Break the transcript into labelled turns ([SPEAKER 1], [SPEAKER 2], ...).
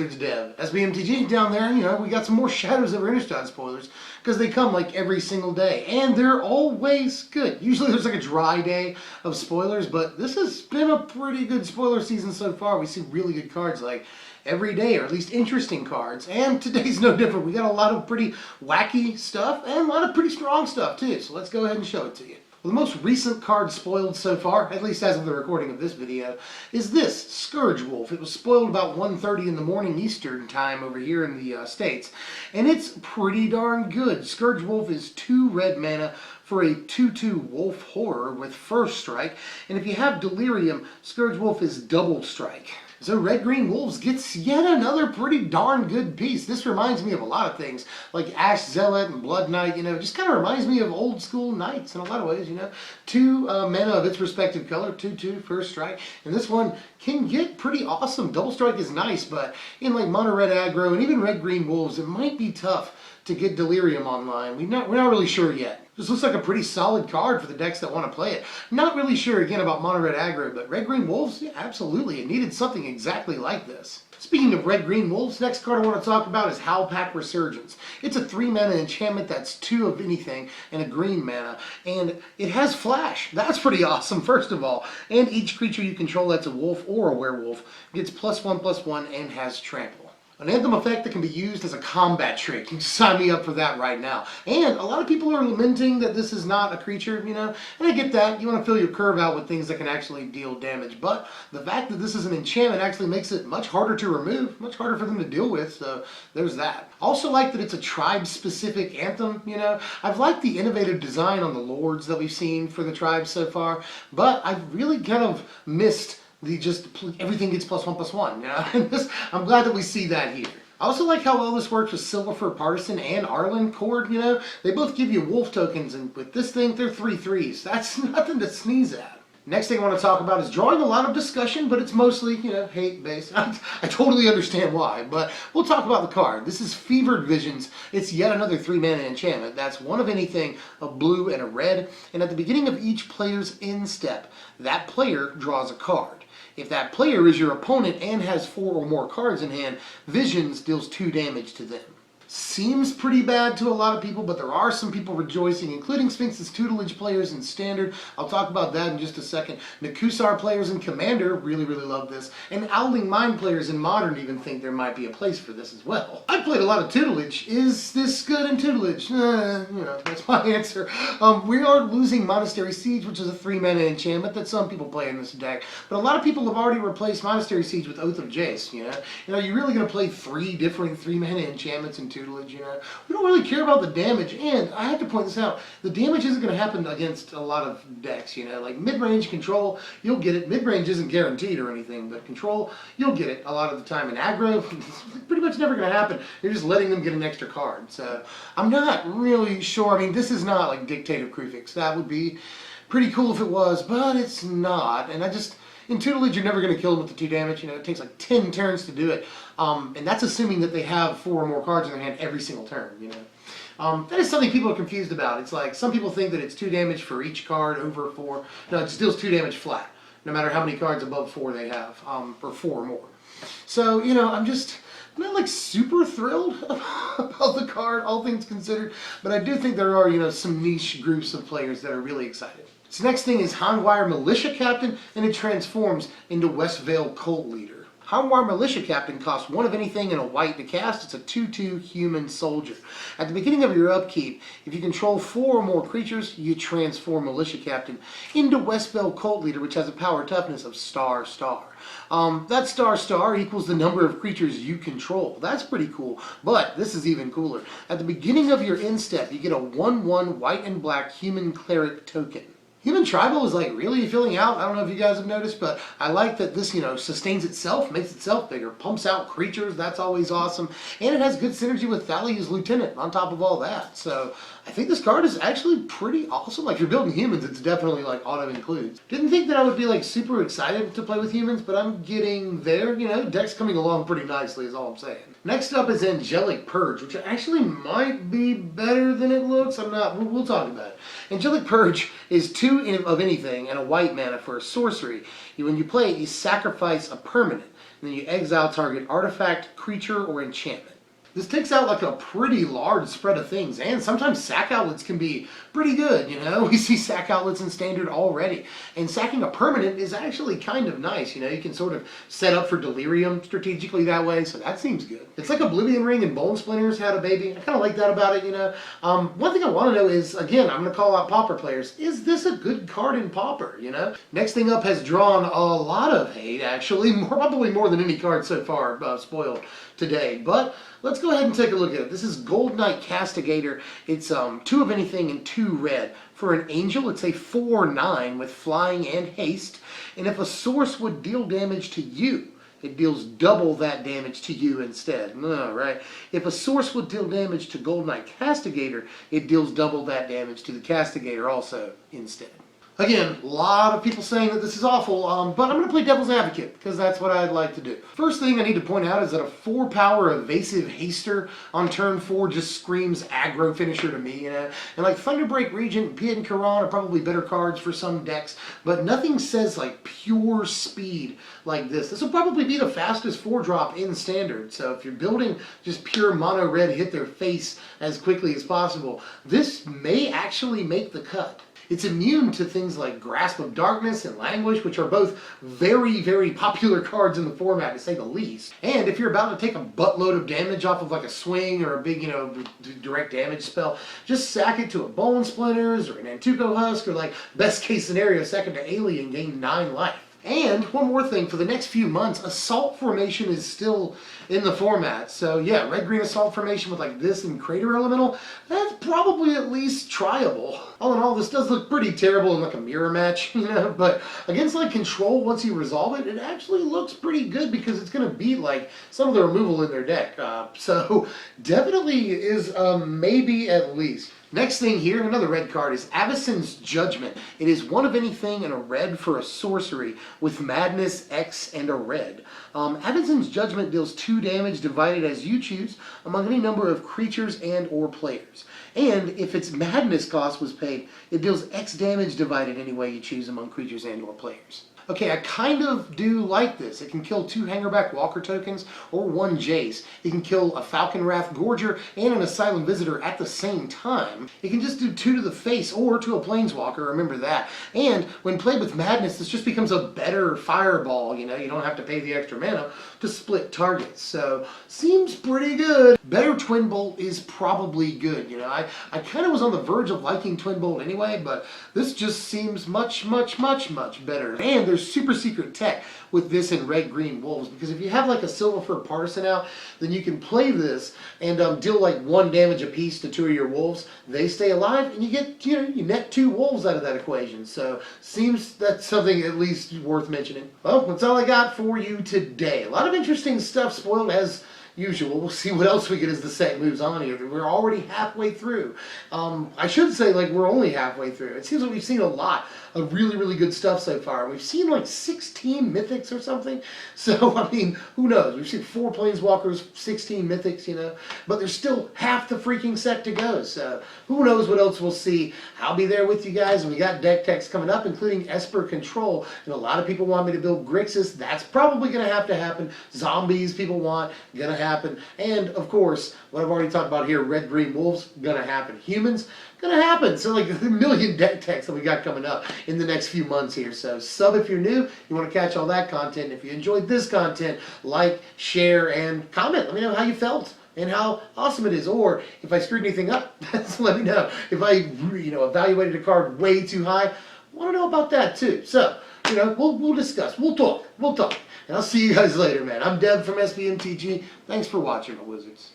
[SPEAKER 1] Blizzard's dev. SBMTG down there, you know, we got some more Shadows over Innistrad spoilers because they come like every single day and they're always good. Usually there's like a dry day of spoilers, but this has been a pretty good spoiler season so far. We see really good cards like every day, or at least interesting cards, and today's no different. We got a lot of pretty wacky stuff and a lot of pretty strong stuff too, so let's go ahead and show it to you. Well, the most recent card spoiled so far, at least as of the recording of this video, is this Scourge Wolf. It was spoiled about 1:30 in the morning Eastern time over here in the States, and it's pretty darn good. Scourge Wolf is 2 red mana for a 2/2 Wolf Horror with first strike, and if you have Delirium, Scourge Wolf is double strike. So Red Green Wolves gets yet another pretty darn good piece. This reminds me of a lot of things, like Ash Zealot and Blood Knight, you know, just kind of reminds me of old school knights in a lot of ways, you know. 2 mana of its respective color, 2/2 first strike, and this one can get pretty awesome. Double strike is nice, but in like mono red aggro and even Red Green Wolves, it might be tough to get Delirium online. We're not really sure yet. This looks like a pretty solid card for the decks that want to play it. Not really sure again about mono red aggro, but Red Green Wolves, yeah, absolutely. It needed something exactly like this. Speaking of Red Green Wolves, next card I want to talk about is Howlpack Resurgence. It's a 3 mana enchantment that's 2 of anything and a green mana, and it has flash. That's pretty awesome, first of all. And each creature you control that's a wolf or a werewolf gets +1/+1 and has trample. An Anthem effect that can be used as a combat trick. You can sign me up for that right now. And a lot of people are lamenting that this is not a creature, you know, and I get that. You want to fill your curve out with things that can actually deal damage, but the fact that this is an enchantment actually makes it much harder to remove, much harder for them to deal with, so there's that. Also like that it's a tribe-specific Anthem, you know. I've liked the innovative design on the lords that we've seen for the tribes so far, but I've really kind of missed everything gets +1/+1, you know? And I'm glad that we see that here. I also like how well this works with Silverfur Partisan and Arlen Cord, you know? They both give you wolf tokens, and with this thing, they're 3/3s. That's nothing to sneeze at. Next thing I want to talk about is drawing a lot of discussion, but it's mostly, you know, hate-based. I totally understand why, but we'll talk about the card. This is Fevered Visions. It's yet another 3 mana enchantment. That's 1 of anything, a blue and a red, and at the beginning of each player's end step, that player draws a card. If that player is your opponent and has 4 or more cards in hand, Visions deals 2 damage to them. Seems pretty bad to a lot of people, but there are some people rejoicing, including Sphinx's Tutelage players in Standard. I'll talk about that in just a second. Nakusar players in Commander really love this, and Owling Mind players in Modern even think there might be a place for this as well. I've played a lot of Tutelage. Is this good in Tutelage? You know, that's my answer. We are losing Monastery Siege, which is a 3 mana enchantment that some people play in this deck, but a lot of people have already replaced Monastery Siege with Oath of Jace, you know. You're really going to play 3 different 3 mana enchantments in Tutelage, you know. We don't really care about the damage, and I have to point this out, the damage isn't going to happen against a lot of decks, you know. Like mid-range control, you'll get it. Mid-range isn't guaranteed or anything, but control, you'll get it a lot of the time. In aggro, it's pretty much never going to happen. You're just letting them get an extra card. So I'm not really sure. I mean, this is not like Dictate of Kruphix. That would be pretty cool if it was, but it's not. And in Tutelage, you're never going to kill them with the 2 damage. You know, it takes like 10 turns to do it. And that's assuming that they have 4 or more cards in their hand every single turn, you know. That is something people are confused about. It's like, some people think that it's 2 damage for each card over 4. No, it just deals 2 damage flat, no matter how many cards above 4 they have, or 4 or more. So, you know, I'm not like super thrilled about the card, all things considered, but I do think there are, you know, some niche groups of players that are really excited. So next thing is Hanweir Militia Captain, and it transforms into Westvale Cult Leader. Hanweir Militia Captain costs 1 of anything and a white to cast. It's a 2/2 human soldier. At the beginning of your upkeep, if you control 4 or more creatures, you transform Militia Captain into Westvale Cult Leader, which has a power toughness of ***. That *** equals the number of creatures you control. That's pretty cool, but this is even cooler. At the beginning of your end step, you get a 1/1 white and black human cleric token. Human Tribal is like really filling out. I don't know if you guys have noticed, but I like that this, you know, sustains itself, makes itself bigger, pumps out creatures. That's always awesome. And it has good synergy with Thalia's Lieutenant on top of all that. So I think this card is actually pretty awesome. Like, if you're building humans, it's definitely like auto includes. Didn't think that I would be like super excited to play with humans, but I'm getting there. You know, deck's coming along pretty nicely is all I'm saying. Next up is Angelic Purge, which actually might be better than it looks. We'll talk about it. Angelic Purge is 2 of anything and a white mana for a sorcery. When you play it, you sacrifice a permanent. and then you exile target artifact, creature, or enchantment. This takes out like a pretty large spread of things, and sometimes sack outlets can be pretty good, you know? We see sack outlets in Standard already, and sacking a permanent is actually kind of nice, you know? You can sort of set up for Delirium strategically that way, so that seems good. It's like Oblivion Ring and Bone Splinters had a baby. I kind of like that about it, you know? One thing I want to know is, again, I'm going to call out Pauper players, is this a good card in Pauper, you know? Next thing up has drawn a lot of hate, actually, probably more than any card so far spoiled today, but let's go ahead and take a look at it. This is Goldknight Castigator. It's 2 of anything and 2 red. For an angel, it's a 4/9 with flying and haste. And if a source would deal damage to you, it deals double that damage to you instead. Right? If a source would deal damage to Goldknight Castigator, it deals double that damage to the Castigator also instead. Again, a lot of people saying that this is awful, but I'm going to play devil's advocate because that's what I'd like to do. First thing I need to point out is that a 4-power evasive haster on turn 4 just screams aggro finisher to me, you know? And like Thunderbreak Regent and Pied and Karan are probably better cards for some decks, but nothing says like pure speed like this. This will probably be the fastest 4-drop in Standard, so if you're building just pure mono red hit their face as quickly as possible, this may actually make the cut. It's immune to things like Grasp of Darkness and Languish, which are both very, very popular cards in the format, to say the least. And if you're about to take a buttload of damage off of like a swing or a big, you know, direct damage spell, just sack it to a Bone Splinters or an Antuco Husk, or like best case scenario, sack it to Alien, gain 9 life. And one more thing, for the next few months, Assault Formation is still in the format. So yeah, red-green Assault Formation with like this and Crater Elemental, that's probably at least tryable. All in all, this does look pretty terrible in like a mirror match, you know, but against like Control, once you resolve it, it actually looks pretty good because it's going to beat like some of the removal in their deck. So definitely is maybe at least. Next thing here, another red card, is Avacyn's Judgement. It is 1 of anything and a red for a sorcery with Madness, X, and a red. Avacyn's Judgement deals 2 damage divided as you choose among any number of creatures and or players. And if its Madness cost was paid, it deals X damage divided any way you choose among creatures and or players. Okay, I kind of do like this. It can kill 2 Hangerback Walker tokens or 1 Jace. It can kill a Falcon Wrath Gorger and an Asylum Visitor at the same time. It can just do 2 to the face or to a Planeswalker, remember that. And when played with Madness, this just becomes a better fireball, you know? You don't have to pay the extra mana to split targets. So, seems pretty good. Better Twin Bolt is probably good, you know? I kind of was on the verge of liking Twin Bolt anyway, but this just seems much, much, much, much better. And there's super secret tech with this and red-green wolves, because if you have like a Silverfur Partisan out, then you can play this and deal like 1 damage apiece to 2 of your wolves. They stay alive, and you get, you know, you net 2 wolves out of that equation. So seems that's something at least worth mentioning. Well, that's all I got for you today. A lot of interesting stuff spoiled as usual. We'll see what else we get as the set moves on here. We're already halfway through. I should say, like, we're only halfway through. It seems like we've seen a lot of really, really good stuff so far. We've seen like 16 mythics or something. So, I mean, who knows? We've seen 4 Planeswalkers, 16 mythics, you know. But there's still half the freaking set to go. So, who knows what else we'll see. I'll be there with you guys. And we got deck techs coming up, including Esper Control. And a lot of people want me to build Grixis. That's probably going to have to happen. Zombies people want, going to happen. And, of course, what I've already talked about here, red-green wolves, going to happen. Humans, going to happen. So like a million deck techs that we got coming up in the next few months here. So sub if you're new, you want to catch all that content. If you enjoyed this content, like, share, and comment. Let me know how you felt and how awesome it is. Or if I screwed anything up, let me know. If I, you know, evaluated a card way too high, I want to know about that too. So, you know, we'll discuss. We'll talk. And I'll see you guys later, man. I'm Deb from SBMTG. Thanks for watching, my wizards.